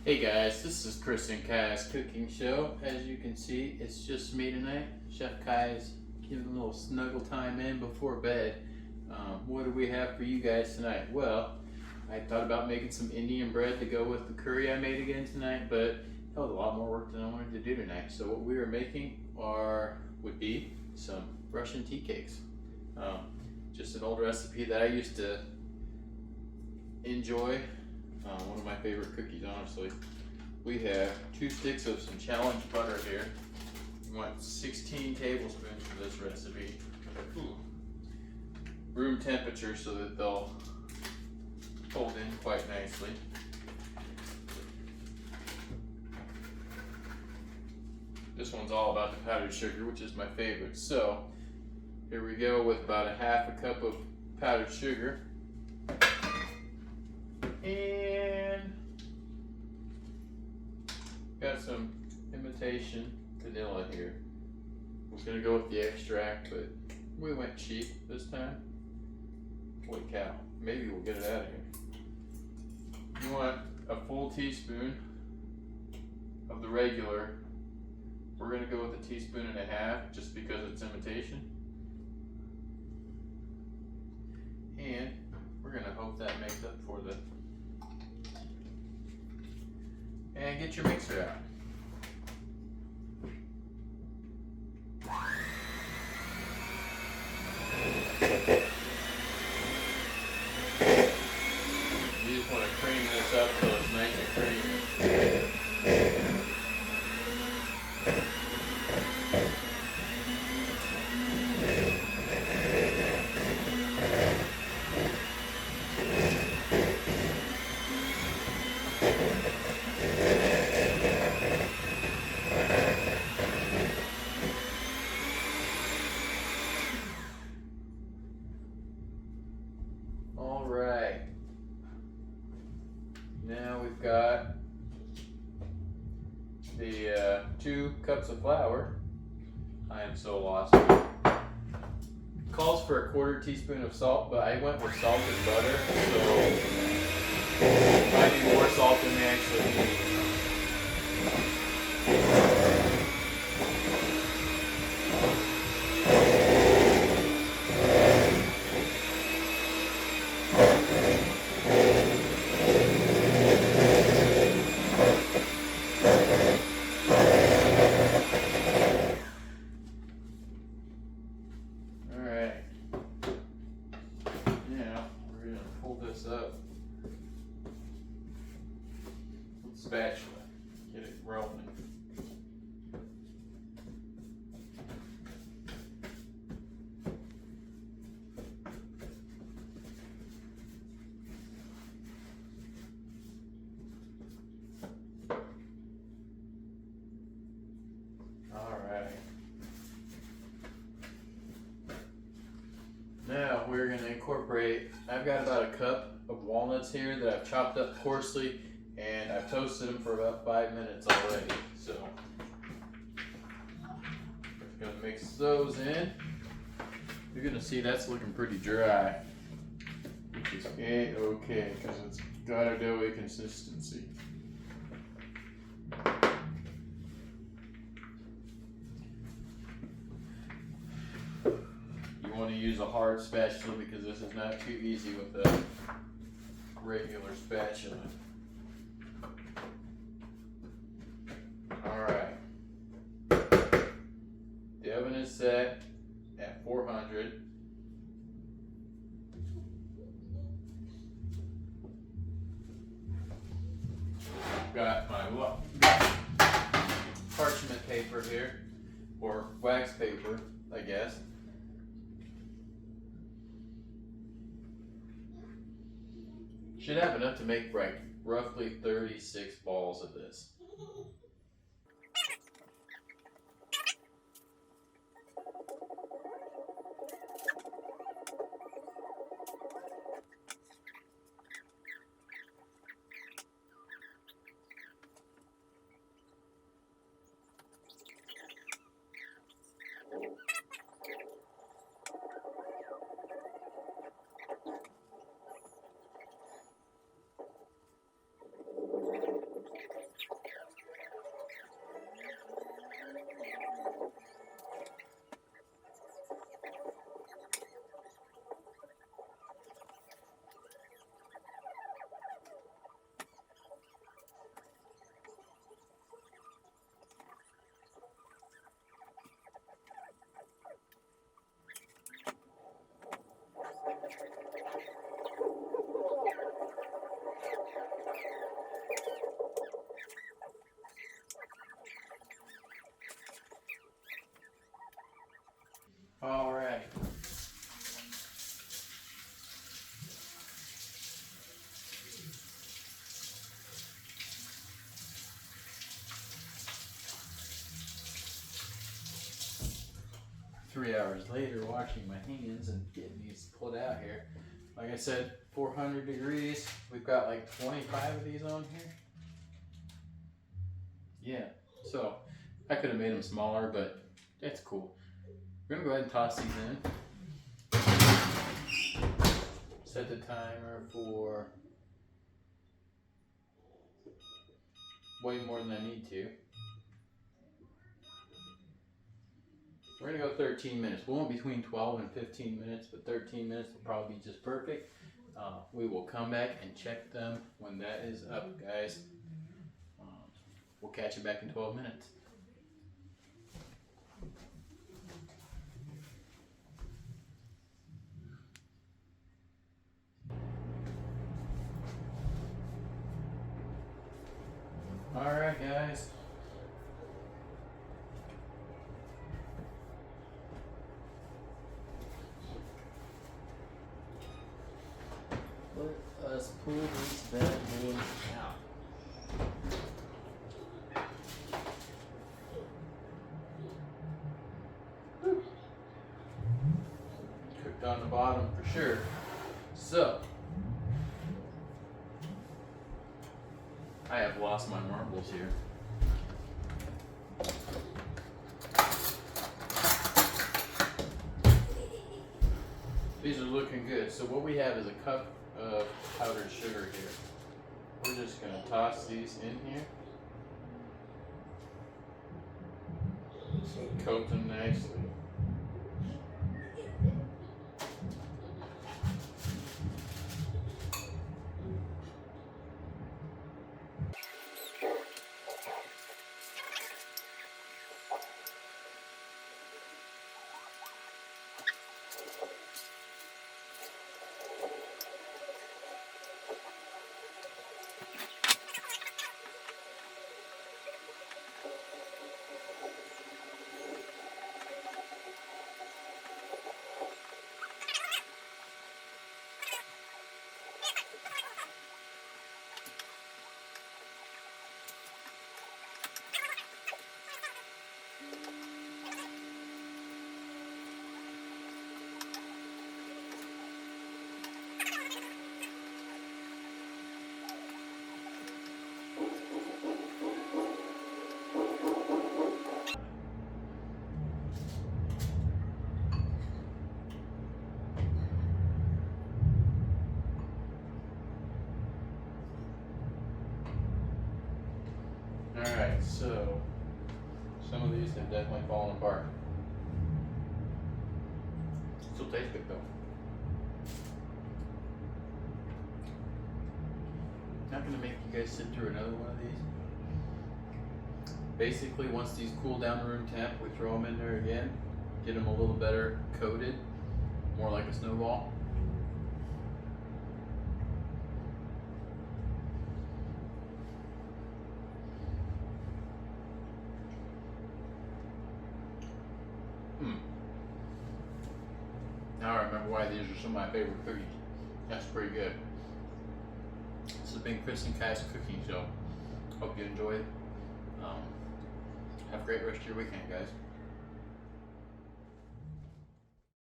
Hey guys, this is Chris and Kai's cooking show. As you can see, it's just me tonight. Chef Kai is giving a little snuggle time in before bed. What do we have for you guys tonight? Well, I thought about making some Indian bread to go with the curry I made again tonight, but that was a lot more work than I wanted to do tonight. So what we are making would be some Russian tea cakes. Just an old recipe that I used to enjoy. One of my favorite cookies, honestly. We have 2 sticks of some challenge butter here. You want 16 tablespoons for this recipe. Ooh. Room temperature so that they'll hold in quite nicely. This one's all about the powdered sugar, which is my favorite. So here we go with about a half a cup of powdered sugar. And got some imitation vanilla here. I was gonna go with the extract, but we went cheap this time. Holy cow, maybe we'll get it out of here. You want a full teaspoon of the regular. We're gonna go with a teaspoon and a half just because it's imitation. And we're gonna hope that makes up for the. And get your mixer out. You just want to cream this up so it's nice and creamy. All right. Now we've got the 2 cups of flour. I am so lost. Calls for a 1/4 teaspoon of salt, but I went with salted butter, so I need more salt than we actually need. Up with spatula, get it rolling. All right. Now we're going to incorporate, I've got about a cup of walnuts here that I've chopped up coarsely, and I've toasted them for about 5 minutes already. So just going to mix those in. You're going to see that's looking pretty dry, which is okay because it's got a doughy consistency. You want to use a hard spatula because this is not too easy with the regular spatula. Alright. The oven is set at 400. Got my parchment paper here, or wax paper, I guess. Should have enough to make roughly 36 balls of this. All right. Three hours later, washing my hands and getting these pulled out here. Like I said, 400 degrees. We've got like 25 of these on here. Yeah, so I could have made them smaller, but that's cool. We're gonna go ahead and toss these in. Set the timer for way more than I need to. We're gonna go 13 minutes. We want between 12 and 15 minutes, but 13 minutes will probably be just perfect. We will come back and check them when that is up, guys. We'll catch you back in 12 minutes. All right, guys. Let us pull this bad boy out. Cooked on the bottom for sure. So, I have lost my marbles here. These are looking good. So what we have is a cup of powdered sugar here. We're just going to toss these in here. So coat them nicely. Alright, so some of these have definitely fallen apart. Still tastes good though. Not gonna make you guys sit through another one of these. Basically, once these cool down to room temp, we throw them in there again, get them a little better coated, more like a snowball. Now I remember why these are some of my favorite cookies. That's pretty good. This has been Chris and Kai's cooking show. Hope you enjoyed. Have a great rest of your weekend, guys.